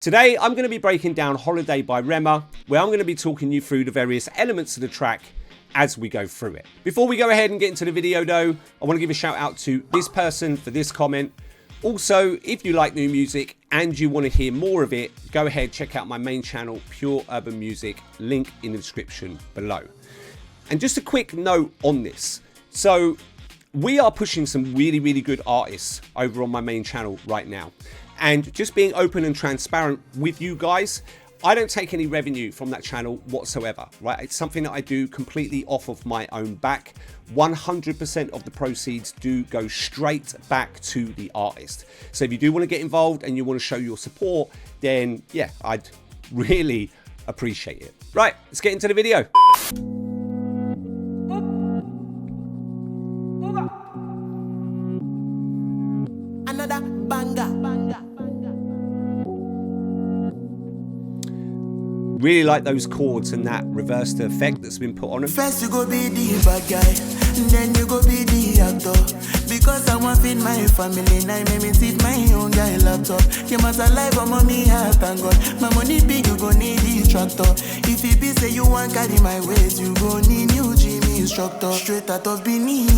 Today, I'm going to be breaking down Holiday by Rema, where I'm going to be talking you through the various elements of the track as we go through it. Before we go ahead and get into the video though, I want to give a shout out to this person for this comment. Also, if you like new music and you want to hear more of it, go ahead, check out my main channel, Pure Urban Music, link in the description below. And just a quick note on this. So we are pushing some really good artists over on my main channel right now. And just being open and transparent with you guys, I don't take any revenue from that channel whatsoever, right? It's something that I do completely off of my own back. 100% of the proceeds do go straight back to the artist. So if you do want to get involved and you want to show your support, then yeah, I'd really appreciate it. Right, let's get into the video. Another banger. Really like those chords and that reversed effect that's been put on them. First you go be the bad guy, then you go be the actor. Because I want feed my family, now make me sit my own guy laptop. You must alive for mommy, heart thank God. My money big, you go need the tractor. If it be say you want carry my weight, you go need new Jimmy instructor. Straight out of Benin.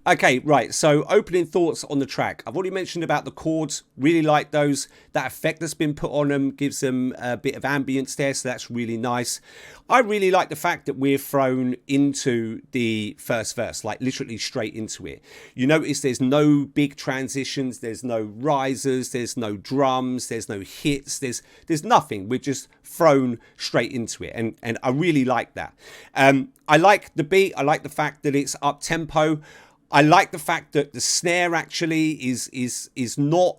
Okay, right, so opening thoughts on the track. I've already mentioned about the chords, really like those. That effect that's been put on them gives them a bit of ambience there, so that's really nice. I really like the fact that we're thrown into the first verse, like literally straight into it. You notice there's no big transitions, there's no risers, there's no drums, there's no hits, there's nothing. We're just thrown straight into it, and I really like that. I like the beat, I like the fact that it's up tempo. I like the fact that the snare actually is not,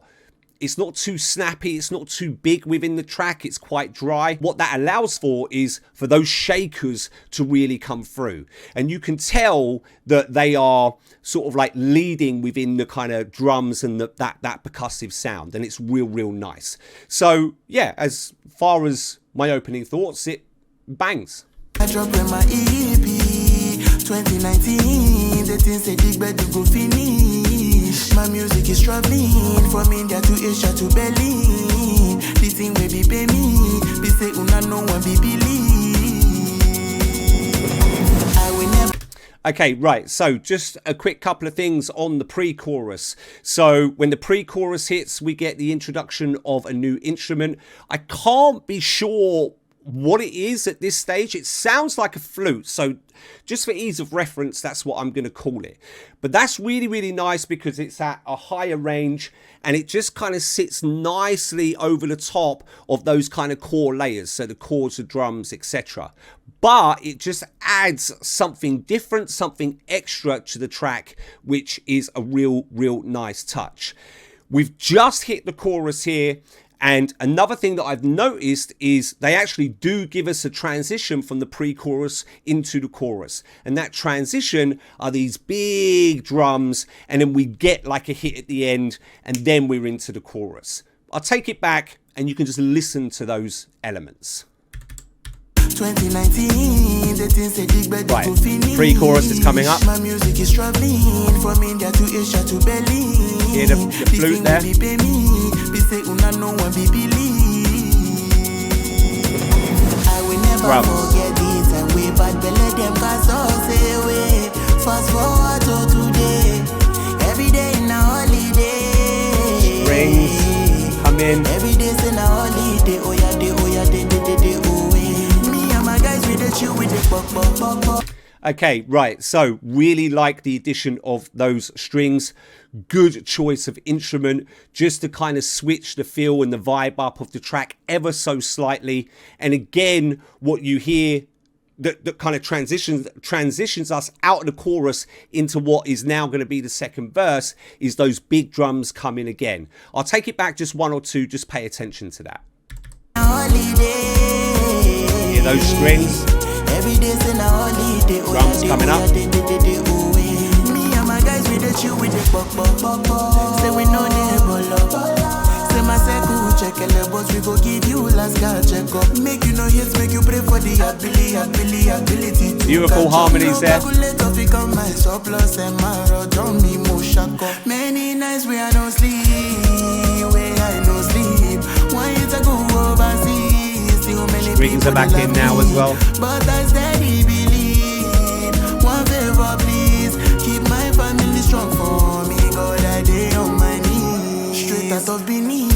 it's not too snappy, it's not too big within the track, it's quite dry. What that allows for is for those shakers to really come through. And you can tell that they are sort of like leading within the kind of drums and that percussive sound, and it's real nice. So yeah, as far as my opening thoughts, it bangs. I drop in my EP 2019, the things say dig bed to go finish. My music is traveling from India to Asia to Berlin. The thing will be pay me, be say una no one be believe. I will never. Okay, right, so just a quick couple of things on the pre-chorus. So when the pre-chorus hits, we get the introduction of a new instrument. I can't be sure what it is at this stage. It sounds like a flute, so just for ease of reference, that's what I'm going to call it. But that's really nice because it's at a higher range and it just kind of sits nicely over the top of those kind of core layers, so the chords, the drums, etc. But it just adds something different, something extra to the track, which is a real nice touch. We've just hit the chorus here. And another thing that I've noticed is they actually do give us a transition from the pre-chorus into the chorus. And that transition are these big drums, and then we get like a hit at the end, and then we're into the chorus. I'll take it back and you can just listen to those elements. 2019, the things say dig bed right, to finish. Pre-chorus is coming up. My music is traveling from India to Asia to Berlin. Hear the flute there. Say una no one be believe. I will never forget this, and we bad belly them cause us away. Fast forward to today, every day in a holiday. Strings come in. Every day's in a holiday. Oh yeah, oh yeah. Me and my guys with the chill with the pop. Okay, right, so really like the addition of those strings. Good choice of instrument, just to kind of switch the feel and the vibe up of the track ever so slightly. And again, what you hear that kind of transitions us out of the chorus into what is now going to be the second verse is those big drums come in again. I'll take it back just one or two, just pay attention to that. Hear those strings. Drums coming up. Me and my guys with the chill with the pop. Say we know they Say my circle check the boss, we go give you last guy check up. Make you know hits, make you pray for the ability. Beautiful harmonies there. Many nights where I don't sleep, strings are back in now as well. But I steady believe. One favor, please. Keep my family strong for me. God, I day on my knees. Straight out of Benin.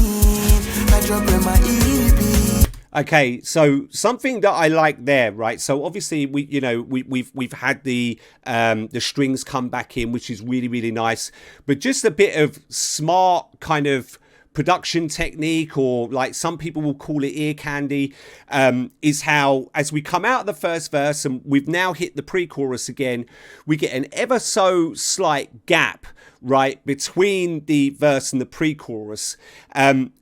I drop in my EP. Okay, so something that I like there, right? So obviously we've had the strings come back in, which is really nice. But just a bit of smart kind of production technique, or like some people will call it ear candy, is how as we come out of the first verse and we've now hit the pre-chorus again, we get an ever so slight gap, right, between the verse and the pre-chorus, and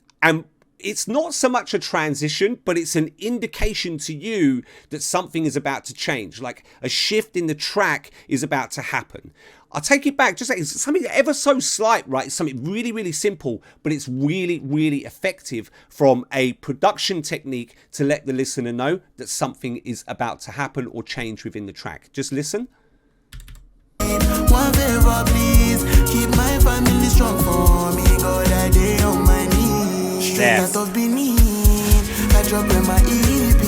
it's not so much a transition, but it's an indication to you that something is about to change, like a shift in the track is about to happen. I'll take it back, just it's something ever so slight, right? It's something really simple, but it's really effective from a production technique to let the listener know that something is about to happen or change within the track. Just listen. One favor, please. Keep my family strong for me. God, I day on my knees. Straight out of Benin. I drop in my EP.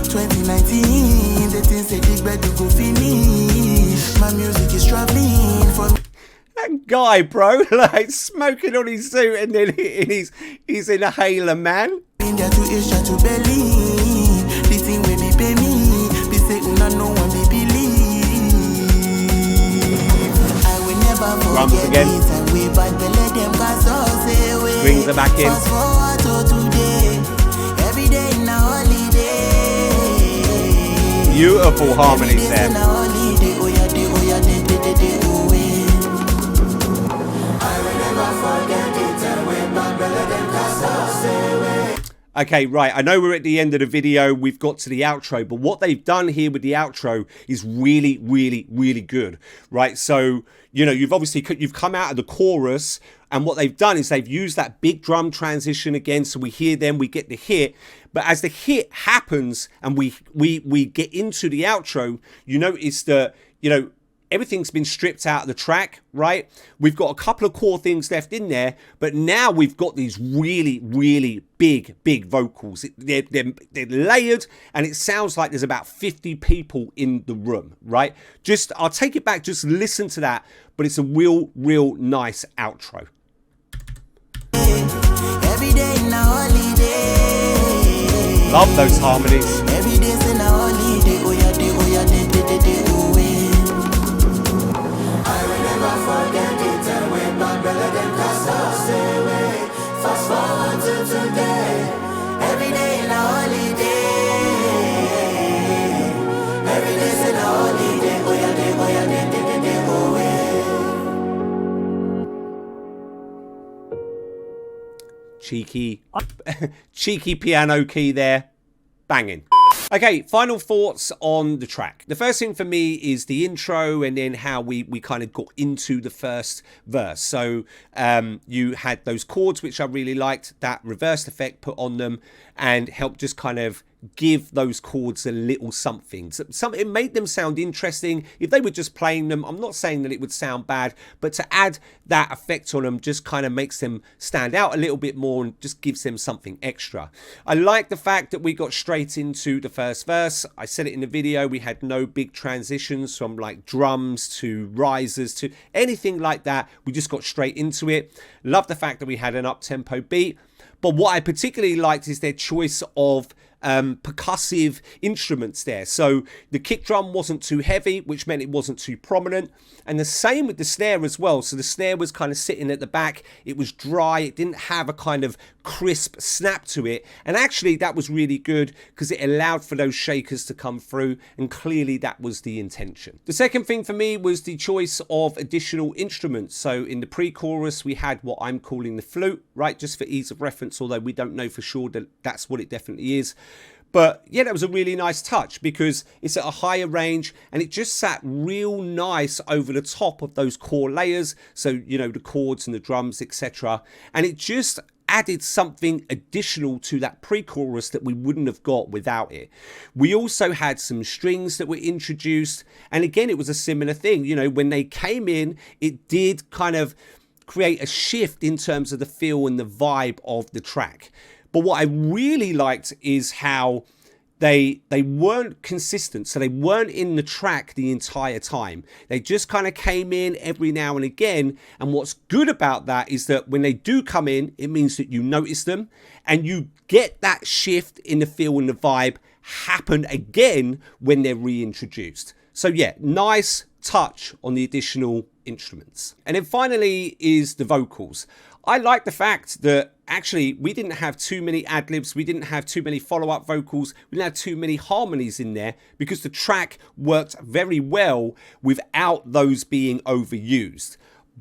2019. The things they dig better go finish. My music is traveling for me. That guy, bro, like smoking on his suit and then he's in a hailer, man. India to Xtra to Berlin. The thing will be pay me. Be say una no one be believe. I will never forget again. it. And we bad belly them cause us away. Strings are back in. Fast forward to today. Every day in a holiday. Beautiful harmonies there. Okay, right, I know we're at the end of the video, we've got to the outro, but what they've done here with the outro is really good, right? So, you know, you've come out of the chorus, and what they've done is they've used that big drum transition again, so we hear them, we get the hit, but as the hit happens and we get into the outro, you notice that, you know, everything's been stripped out of the track, right? We've got a couple of core things left in there, but now we've got these really big vocals. They're layered, and it sounds like there's about 50 people in the room, right? I'll take it back, just listen to that, but it's a real nice outro. Every day in a holiday. Love those harmonies. Every day's in a holiday. Oh yeah, day, oh yeah. I will never forget it, and when bad belly them cast us away. Fast forward to today. Every day in a holiday. Every day's in a holiday. Oh yeah, day, oh yeah. Cheeky piano key there, banging. Okay, final thoughts on the track. The first thing for me is the intro, and then how we kind of got into the first verse. So you had those chords, which I really liked, that reversed effect put on them, and helped just kind of give those chords a little something. It made them sound interesting. If they were just playing them, I'm not saying that it would sound bad, but to add that effect on them just kind of makes them stand out a little bit more and just gives them something extra. I like the fact that we got straight into the first verse. I said it in the video, we had no big transitions from like drums to risers to anything like that. We just got straight into it. Love the fact that we had an up-tempo beat. But what I particularly liked is their choice of percussive instruments there. So the kick drum wasn't too heavy, which meant it wasn't too prominent, and the same with the snare as well. So the snare was kind of sitting at the back, it was dry, it didn't have a kind of crisp snap to it, and actually that was really good because it allowed for those shakers to come through, and clearly that was the intention. The second thing for me was the choice of additional instruments. So in the pre-chorus we had what I'm calling the flute, right, just for ease of reference, although we don't know for sure that that's what it definitely is. But yeah, that was a really nice touch because it's at a higher range and it just sat real nice over the top of those core layers. So, you know, the chords and the drums, etc. And it just added something additional to that pre-chorus that we wouldn't have got without it. We also had some strings that were introduced. And again, it was a similar thing. You know, when they came in, it did kind of create a shift in terms of the feel and the vibe of the track. But what I really liked is how they weren't consistent, so they weren't in the track the entire time. They just kind of came in every now and again, and what's good about that is that when they do come in, it means that you notice them and you get that shift in the feel and the vibe happen again when they're reintroduced. So yeah, nice touch on the additional instruments. And then finally is the vocals. I like the fact that actually we didn't have too many ad-libs, we didn't have too many follow-up vocals, we didn't have too many harmonies in there because the track worked very well without those being overused.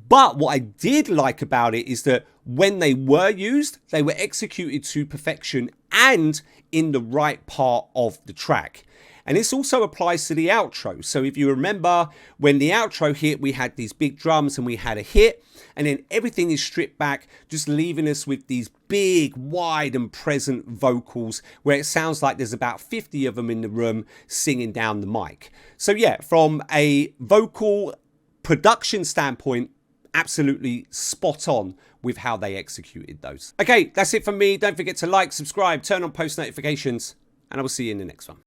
But what I did like about it is that when they were used, they were executed to perfection and in the right part of the track. And this also applies to the outro. So if you remember when the outro hit, we had these big drums and we had a hit, and then everything is stripped back, just leaving us with these big, wide and present vocals where it sounds like there's about 50 of them in the room singing down the mic. So yeah, from a vocal production standpoint, absolutely spot on with how they executed those. Okay, that's it from me. Don't forget to like, subscribe, turn on post notifications, and I will see you in the next one.